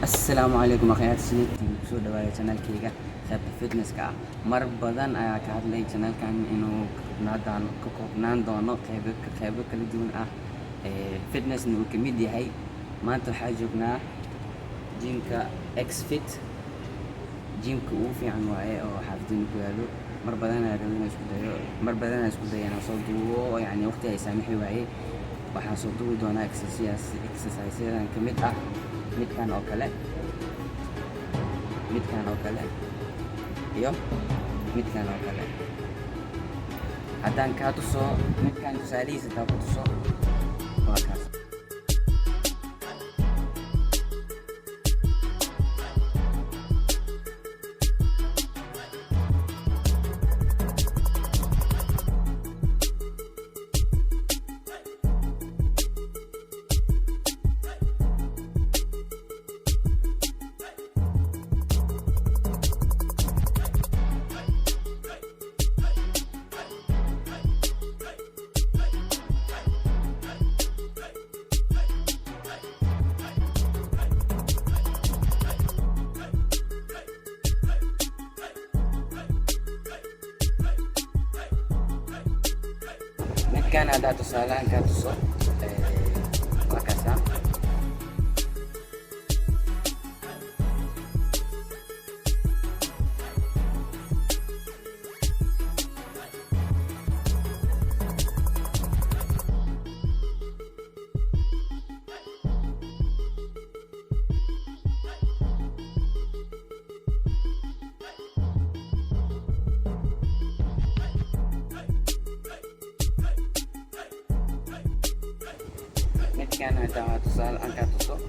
السلام عليكم أخيات سنتي سو دوايا channel كيغا خيبت فيتنس كا مر بدن ayaa ka hadlay channel kan inuu koobnaan doono qaybo kala duwan ah fitness uu ka mid yahay maanta waxaa joognaa gymka X-Fit gymka ugu fiican waaye oo xaafadina ku yaalo mar badan ayaan isku dayo inaan soo duubo oo yani waqti ay saamixi waaye waxaan soo duubi doonaa exercise-yadan ka mid ah midkan oo kale iyo midkan oo kale haddaan kaa tuso midkan tusaalihiisa taa ku tuso waa kaas كان هذا تصالان كان تصل وكذا كان هذا تصال أنك تصل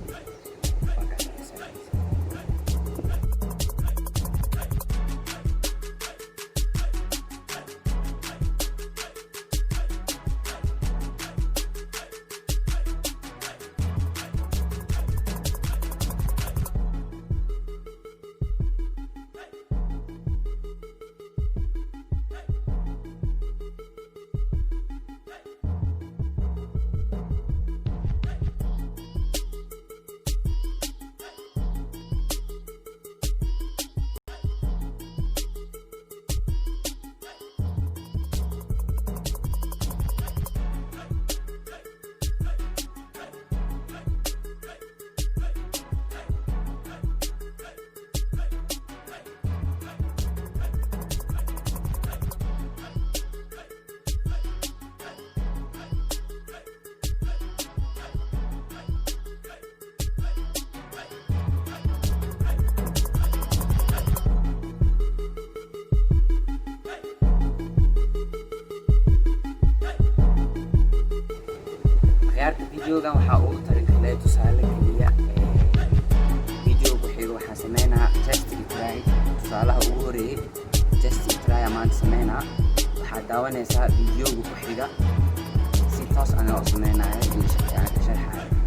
فيديوغان waxaa ugu talagalay tusaale kaliya videoga xiga waxaan sameynaa test try tusaalaha ugu horeeyay test try maanta sameynaa waxaa daawanaysaa videoga ku xiga si toos ah oo sameynaa in shaqada ka sharxayo